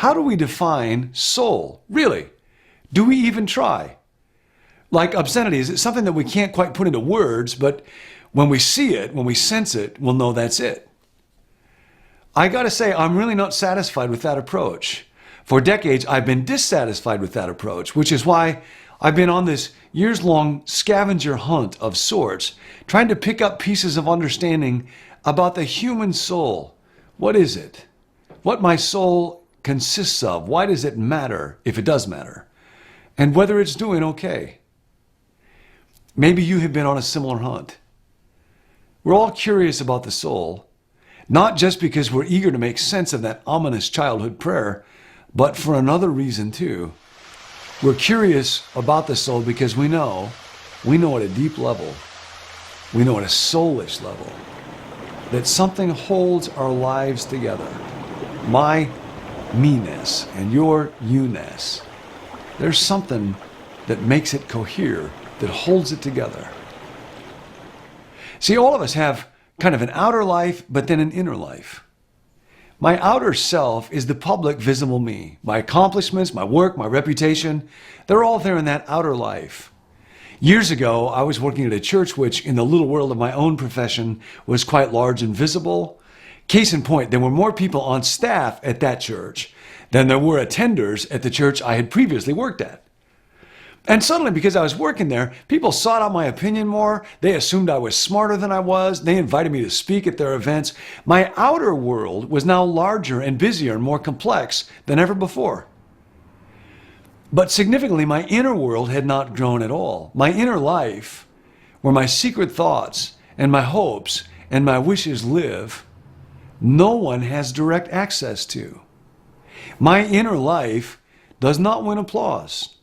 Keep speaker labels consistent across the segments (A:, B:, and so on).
A: how do we define soul? Really? Do we even try? Like obscenity, is it something that we can't quite put into words, but when we see it, when we sense it, we'll know that's it? I gotta say, I'm really not satisfied with that approach. For decades, I've been dissatisfied with that approach, which is why I've been on this years-long scavenger hunt of sorts, trying to pick up pieces of understanding about the human soul. What is it? What my soul consists of? Why does it matter, if it does matter? And whether it's doing okay. Maybe you have been on a similar hunt. We're all curious about the soul, not just because we're eager to make sense of that ominous childhood prayer, but for another reason too. We're curious about the soul because we know at a deep level, we know at a soulish level, that something holds our lives together. My me-ness and your you-ness. There's something that makes it cohere, that holds it together. See, all of us have kind of an outer life, but then an inner life. My outer self is the public visible me. My accomplishments, my work, my reputation, they're all there in that outer life. Years ago, I was working at a church which, in the little world of my own profession, was quite large and visible. Case in point, there were more people on staff at that church than there were attenders at the church I had previously worked at. And suddenly, because I was working there, people sought out my opinion more. They assumed I was smarter than I was. They invited me to speak at their events. My outer world was now larger and busier and more complex than ever before. But significantly, my inner world had not grown at all. My inner life, where my secret thoughts and my hopes and my wishes live, no one has direct access to. My inner life does not win applause.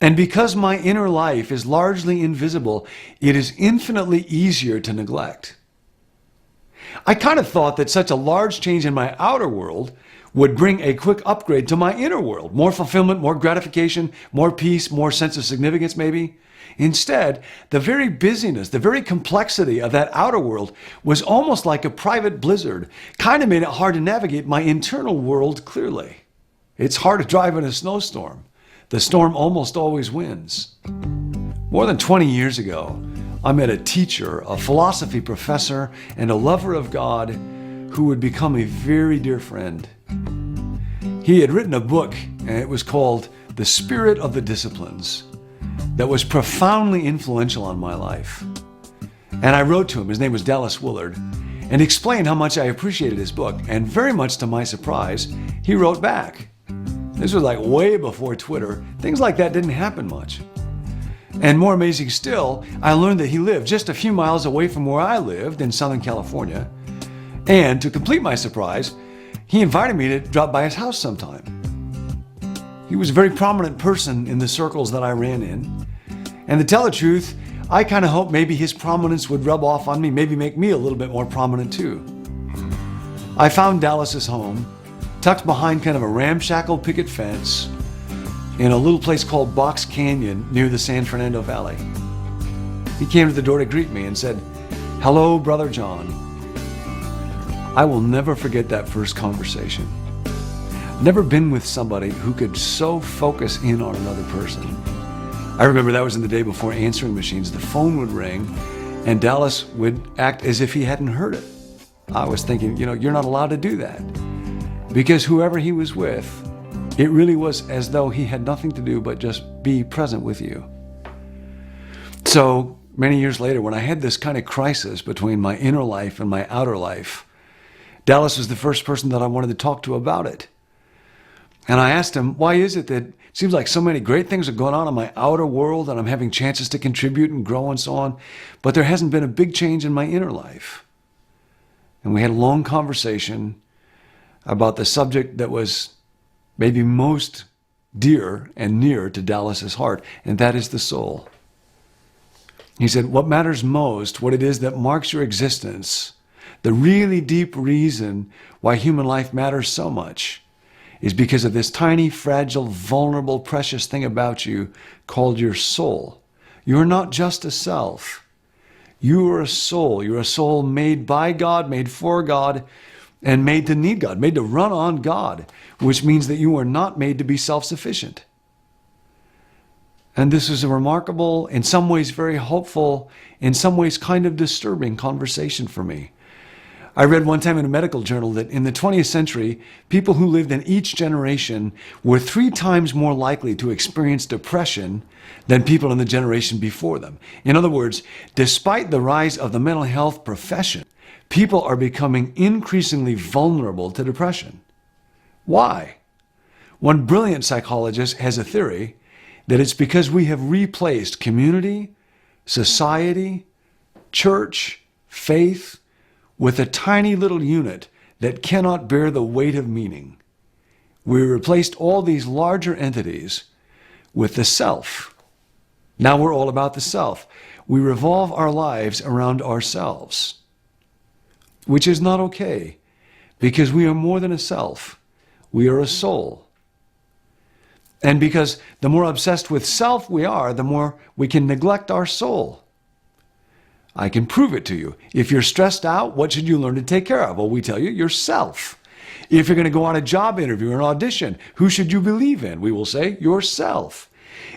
A: And because my inner life is largely invisible, it is infinitely easier to neglect. I kind of thought that such a large change in my outer world would bring a quick upgrade to my inner world. More fulfillment, more gratification, more peace, more sense of significance maybe. Instead, the very busyness, the very complexity of that outer world was almost like a private blizzard. Kind of made it hard to navigate my internal world clearly. It's hard to drive in a snowstorm. The storm almost always wins. More than 20 years ago, I met a teacher, a philosophy professor, and a lover of God who would become a very dear friend. He had written a book, and it was called The Spirit of the Disciplines, that was profoundly influential on my life. And I wrote to him, his name was Dallas Willard, and explained how much I appreciated his book. And very much to my surprise, he wrote back. This was like way before Twitter. Things like that didn't happen much. And more amazing still, I learned that he lived just a few miles away from where I lived in Southern California. And to complete my surprise, he invited me to drop by his house sometime. He was a very prominent person in the circles that I ran in. And to tell the truth, I kind of hoped maybe his prominence would rub off on me, maybe make me a little bit more prominent too. I found Dallas's home, tucked behind kind of a ramshackle picket fence in a little place called Box Canyon near the San Fernando Valley. He came to the door to greet me and said, "Hello, Brother John." I will never forget that first conversation. Never been with somebody who could so focus in on another person. I remember that was in the day before answering machines. The phone would ring and Dallas would act as if he hadn't heard it. I was thinking, you're not allowed to do that. Because whoever he was with, it really was as though he had nothing to do but just be present with you. So many years later, when I had this kind of crisis between my inner life and my outer life, Dallas was the first person that I wanted to talk to about it. And I asked him, why is it that it seems like so many great things are going on in my outer world and I'm having chances to contribute and grow and so on, but there hasn't been a big change in my inner life? And we had a long conversation about the subject that was maybe most dear and near to Dallas's heart, and that is the soul. He said, what matters most, what it is that marks your existence, the really deep reason why human life matters so much, is because of this tiny, fragile, vulnerable, precious thing about you called your soul. You're not just a self. You are a soul. You're a soul made by God, made for God, and made to need God, made to run on God, which means that you are not made to be self-sufficient. And this is a remarkable, in some ways very hopeful, in some ways kind of disturbing conversation for me. I read one time in a medical journal that in the 20th century, people who lived in each generation were 3 times more likely to experience depression than people in the generation before them. In other words, despite the rise of the mental health profession, people are becoming increasingly vulnerable to depression. Why? One brilliant psychologist has a theory that it's because we have replaced community, society, church, faith, with a tiny little unit that cannot bear the weight of meaning. We replaced all these larger entities with the self. Now we're all about the self. We revolve our lives around ourselves, which is not okay, because we are more than a self. We are a soul. And because the more obsessed with self we are, the more we can neglect our soul. I can prove it to you. If you're stressed out, what should you learn to take care of? Well, we tell you, yourself. If you're going to go on a job interview or an audition, who should you believe in? We will say, yourself.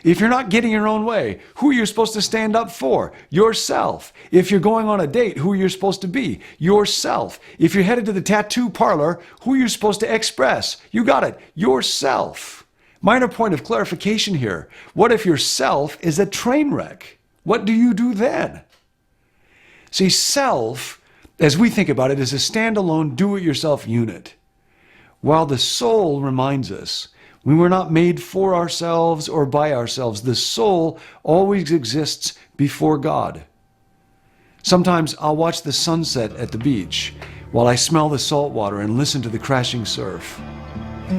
A: If you're not getting your own way, who are you supposed to stand up for? Yourself. If you're going on a date, who are you supposed to be? Yourself. If you're headed to the tattoo parlor, who are you supposed to express? You got it. Yourself. Minor point of clarification here. What if your self is a train wreck? What do you do then? See, self, as we think about it, is a standalone do-it-yourself unit, while the soul reminds us we were not made for ourselves or by ourselves. The soul always exists before God. Sometimes I'll watch the sunset at the beach while I smell the salt water and listen to the crashing surf.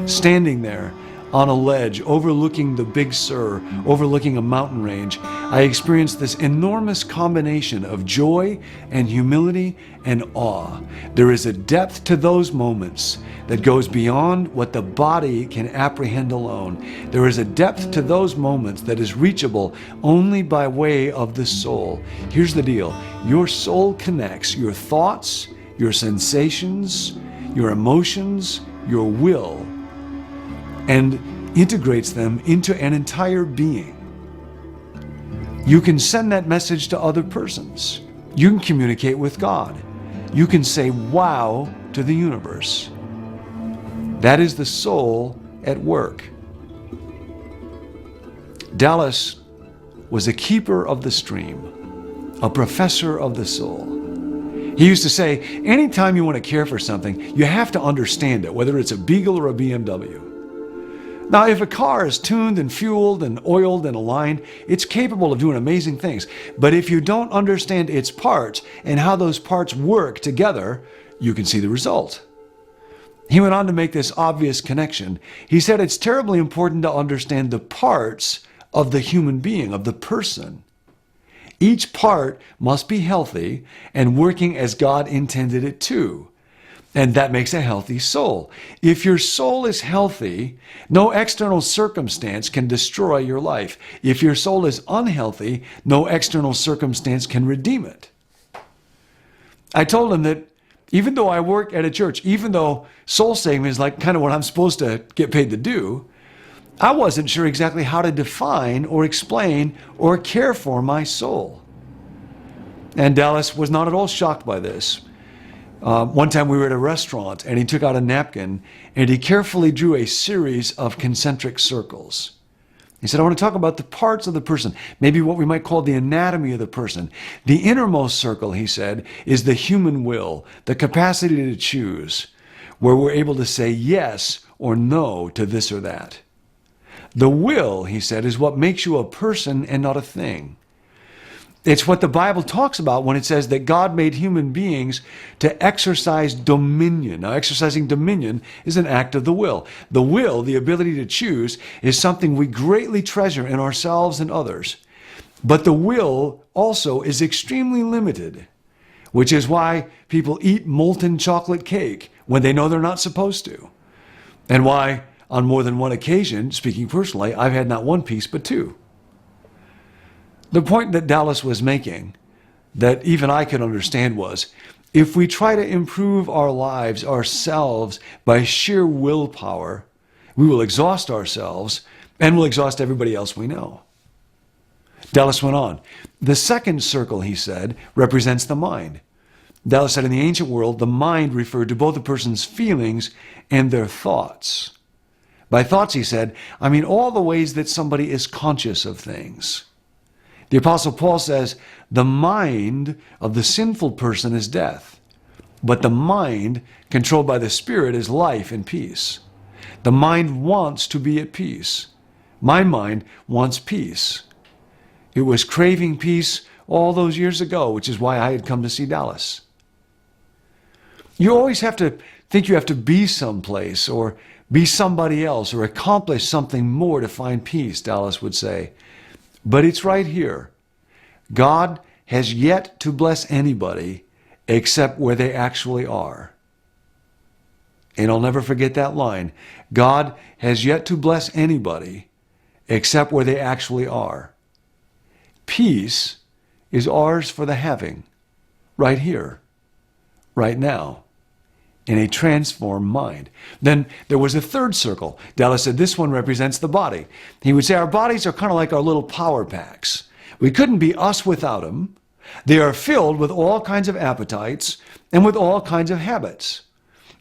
A: Standing there on a ledge overlooking the Big Sur, overlooking a mountain range, I experienced this enormous combination of joy and humility and awe. There is a depth to those moments that goes beyond what the body can apprehend alone. There is a depth to those moments that is reachable only by way of the soul. Here's the deal. Your soul connects your thoughts, your sensations, your emotions, your will, and integrates them into an entire being. You can send that message to other persons. You can communicate with God. You can say wow to the universe. That is the soul at work. Dallas was a keeper of the stream, a professor of the soul. He used to say, anytime you want to care for something, you have to understand it, whether it's a Beagle or a BMW. Now, if a car is tuned and fueled and oiled and aligned, it's capable of doing amazing things. But if you don't understand its parts and how those parts work together, you can see the result. He went on to make this obvious connection. He said it's terribly important to understand the parts of the human being, of the person. Each part must be healthy and working as God intended it to. And that makes a healthy soul. If your soul is healthy, no external circumstance can destroy your life. If your soul is unhealthy, no external circumstance can redeem it. I told him that even though I work at a church, even though soul saving is like kind of what I'm supposed to get paid to do, I wasn't sure exactly how to define or explain or care for my soul. And Dallas was not at all shocked by this. One time we were at a restaurant and he took out a napkin and he carefully drew a series of concentric circles. He said, I want to talk about the parts of the person, maybe what we might call the anatomy of the person. The innermost circle, he said, is the human will, the capacity to choose, where we're able to say yes or no to this or that. The will, he said, is what makes you a person and not a thing. It's what the Bible talks about when it says that God made human beings to exercise dominion. Now, exercising dominion is an act of the will. The will, the ability to choose, is something we greatly treasure in ourselves and others. But the will also is extremely limited, which is why people eat molten chocolate cake when they know they're not supposed to. And why, on more than one occasion, speaking personally, I've had not one piece but two. The point that Dallas was making, that even I could understand, was If we try to improve our lives ourselves by sheer willpower, we will exhaust ourselves and will exhaust everybody else we know. Dallas went on. The second circle, he said, represents the mind. Dallas said in the ancient world, the mind referred to both a person's feelings and their thoughts. By thoughts, he said, I mean all the ways that somebody is conscious of things. The Apostle Paul says, the mind of the sinful person is death, but the mind controlled by the Spirit is life and peace. The mind wants to be at peace. My mind wants peace. It was craving peace all those years ago, which is why I had come to see Dallas. You always have to think you have to be someplace or be somebody else or accomplish something more to find peace, Dallas would say. But it's right here. God has yet to bless anybody except where they actually are. And I'll never forget that line. God has yet to bless anybody except where they actually are. Peace is ours for the having, right here, right now, in a transformed mind. Then there was a third circle. Dallas said this one represents the body. He would say our bodies are kind of like our little power packs. We couldn't be us without them. They are filled with all kinds of appetites and with all kinds of habits.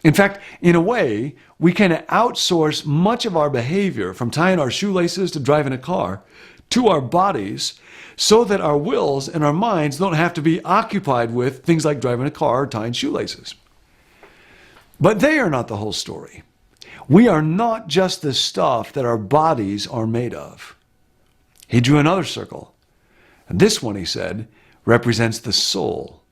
A: In fact, in a way, we can outsource much of our behavior, from tying our shoelaces to driving a car, to our bodies, so that our wills and our minds don't have to be occupied with things like driving a car or tying shoelaces. But they are not the whole story. We are not just the stuff that our bodies are made of. He drew another circle. And this one, he said, represents the soul.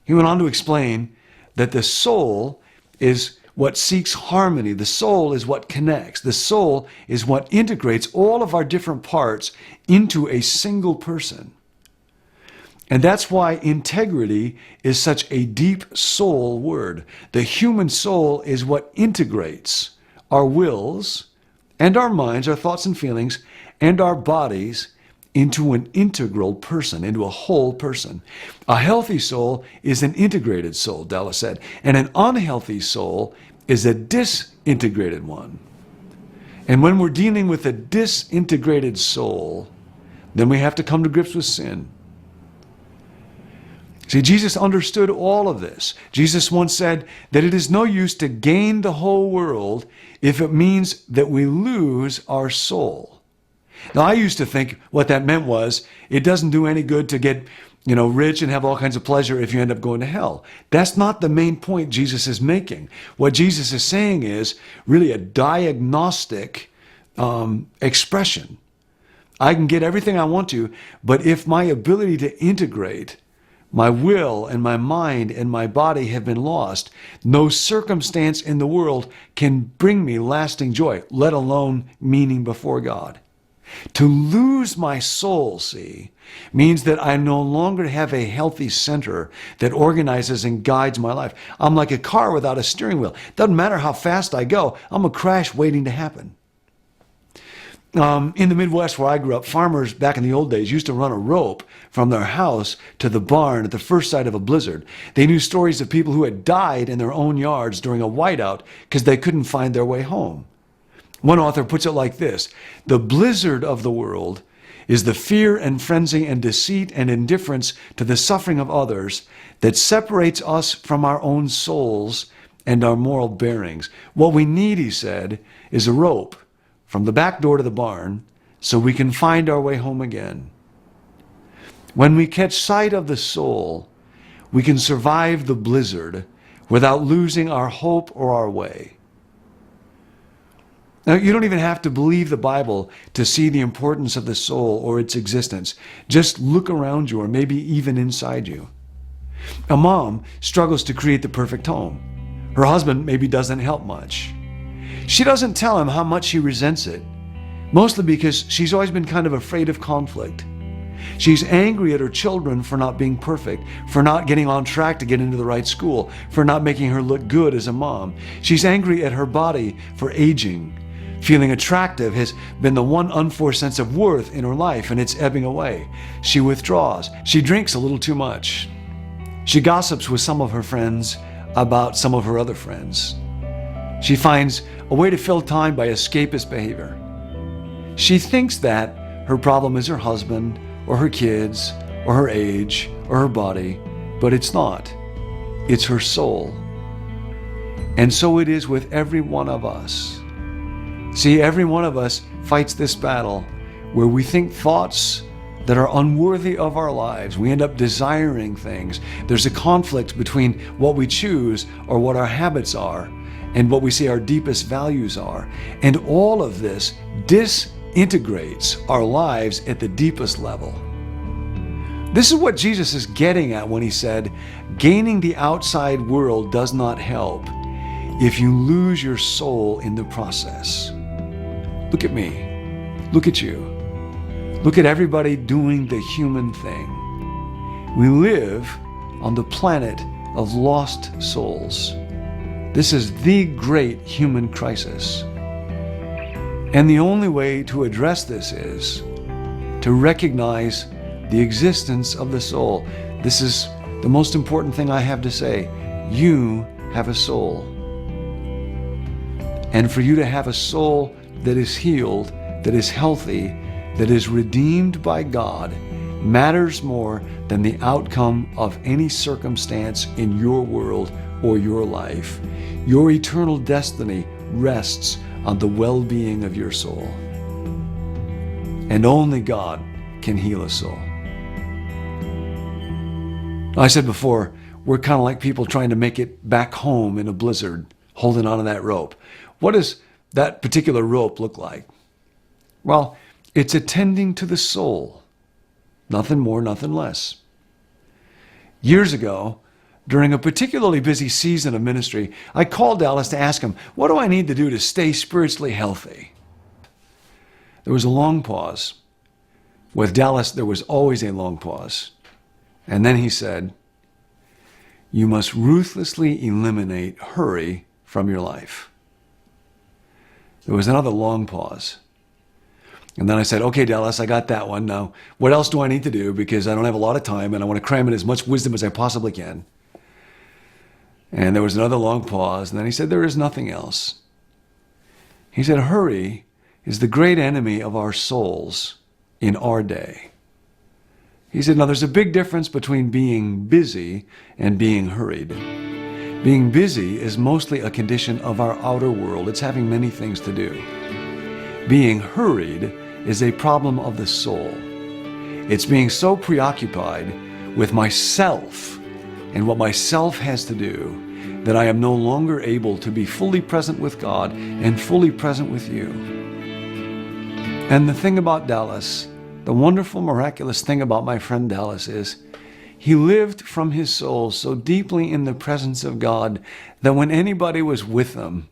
A: He went on to explain that the soul is what seeks harmony. The soul is what connects. The soul is what integrates all of our different parts into a single person. And that's why integrity is such a deep soul word. The human soul is what integrates our wills and our minds, our thoughts and feelings, and our bodies into an integral person, into a whole person. A healthy soul is an integrated soul, Dallas said, and an unhealthy soul is a disintegrated one. And when we're dealing with a disintegrated soul, then we have to come to grips with sin. See, Jesus understood all of this. Jesus once said that it is no use to gain the whole world if it means that we lose our soul. Now, I used to think what that meant was it doesn't do any good to get, rich and have all kinds of pleasure if you end up going to hell. That's not the main point Jesus is making. What Jesus is saying is really a diagnostic expression. I can get everything I want to, but if my ability to integrate my will and my mind and my body have been lost, no circumstance in the world can bring me lasting joy, let alone meaning before God. To lose my soul, see, means that I no longer have a healthy center that organizes and guides my life. I'm like a car without a steering wheel. Doesn't matter how fast I go, I'm a crash waiting to happen. In the Midwest where I grew up, farmers back in the old days used to run a rope from their house to the barn at the first sight of a blizzard. They knew stories of people who had died in their own yards during a whiteout because they couldn't find their way home. One author puts it like this: the blizzard of the world is the fear and frenzy and deceit and indifference to the suffering of others that separates us from our own souls and our moral bearings. What we need, he said, is a rope from the back door to the barn so we can find our way home again. When we catch sight of the soul, we can survive the blizzard without losing our hope or our way. Now, you don't even have to believe the Bible to see the importance of the soul or its existence. Just look around you, or maybe even inside you. A mom struggles to create the perfect home. Her husband maybe doesn't help much. She doesn't tell him how much she resents it, mostly because she's always been kind of afraid of conflict. She's angry at her children for not being perfect, for not getting on track to get into the right school, for not making her look good as a mom. She's angry at her body for aging. Feeling attractive has been the one unforced sense of worth in her life, and it's ebbing away. She withdraws. She drinks a little too much. She gossips with some of her friends about some of her other friends. She finds a way to fill time by escapist behavior. She thinks that her problem is her husband, or her kids, or her age, or her body, but it's not. It's her soul. And so it is with every one of us. See, every one of us fights this battle where we think thoughts that are unworthy of our lives. We end up desiring things. There's a conflict between what we choose or what our habits are and what we say our deepest values are. And all of this disintegrates our lives at the deepest level. This is what Jesus is getting at when he said, gaining the outside world does not help if you lose your soul in the process. Look at me. Look at you. Look at everybody doing the human thing. We live on the planet of lost souls. This is the great human crisis. And the only way to address this is to recognize the existence of the soul. This is the most important thing I have to say. You have a soul. And for you to have a soul that is healed, that is healthy, that is redeemed by God, matters more than the outcome of any circumstance in your world or your life. Your eternal destiny rests on the well-being of your soul. And only God can heal a soul. I said before, we're kind of like people trying to make it back home in a blizzard, holding on to that rope. What does that particular rope look like? Well, it's attending to the soul. Nothing more, nothing less. Years ago, during a particularly busy season of ministry, I called Dallas to ask him, what do I need to do to stay spiritually healthy? There was a long pause. With Dallas, there was always a long pause. And then he said, you must ruthlessly eliminate hurry from your life. There was another long pause. And then I said, okay, Dallas, I got that one. Now, what else do I need to do? Because I don't have a lot of time and I want to cram in as much wisdom as I possibly can. And there was another long pause. And then he said, there is nothing else. He said, hurry is the great enemy of our souls in our day. He said, now there's a big difference between being busy and being hurried. Being busy is mostly a condition of our outer world. It's having many things to do. Being hurried is a problem of the soul. It's being so preoccupied with myself and what myself has to do that I am no longer able to be fully present with God and fully present with you. And the thing about Dallas, the wonderful, miraculous thing about my friend Dallas is he lived from his soul so deeply in the presence of God that when anybody was with them,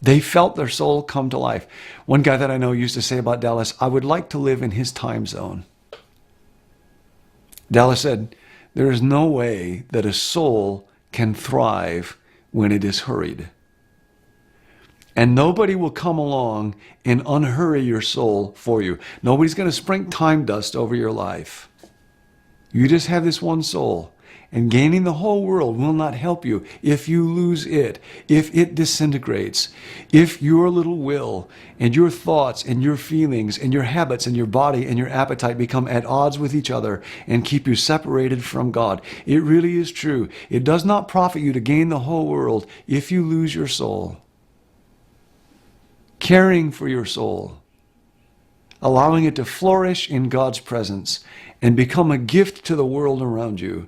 A: they felt their soul come to life. One guy that I know used to say about Dallas, I would like to live in his time zone. Dallas said, there is no way that a soul can thrive when it is hurried. And nobody will come along and unhurry your soul for you. Nobody's going to sprinkle time dust over your life. You just have this one soul. And gaining the whole world will not help you if you lose it, if it disintegrates, if your little will and your thoughts and your feelings and your habits and your body and your appetite become at odds with each other and keep you separated from God. It really is true. It does not profit you to gain the whole world if you lose your soul. Caring for your soul, allowing it to flourish in God's presence and become a gift to the world around you,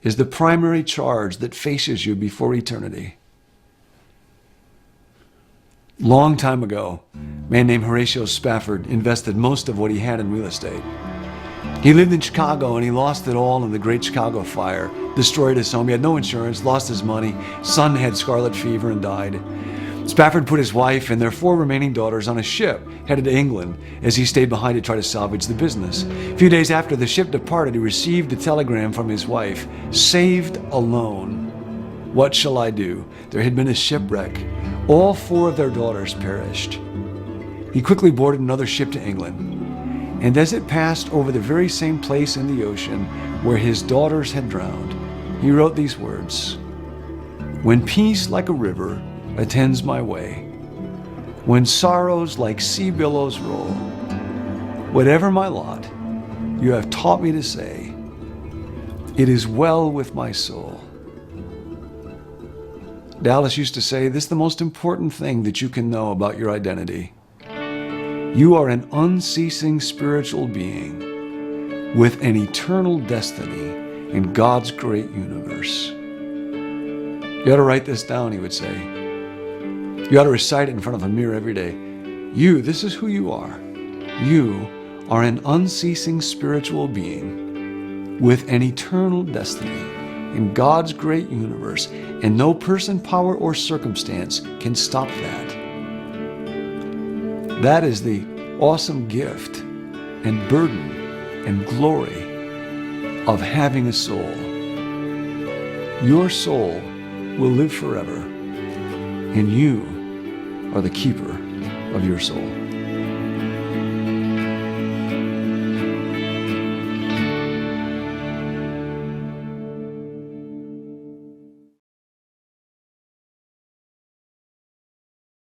A: is the primary charge that faces you before eternity. Long time ago, a man named Horatio Spafford invested most of what he had in real estate. He lived in Chicago and he lost it all in the Great Chicago Fire, destroyed his home. He had no insurance, lost his money. Son had scarlet fever and died. Spafford put his wife and their 4 remaining daughters on a ship headed to England as he stayed behind to try to salvage the business. A few days after the ship departed, he received a telegram from his wife, saved alone. What shall I do? There had been a shipwreck. All 4 of their daughters perished. He quickly boarded another ship to England. And as it passed over the very same place in the ocean where his daughters had drowned, he wrote these words, "When peace like a river attends my way, when sorrows like sea billows roll, whatever my lot, you have taught me to say, it is well with my soul." Dallas used to say, this is the most important thing that you can know about your identity. You are an unceasing spiritual being with an eternal destiny in God's great universe. You ought to write this down, he would say. You ought to recite it in front of a mirror every day. This is who you are. You are an unceasing spiritual being with an eternal destiny in God's great universe, and no person, power, or circumstance can stop that. That is the awesome gift and burden and glory of having a soul. Your soul will live forever, and you are the keeper of your soul.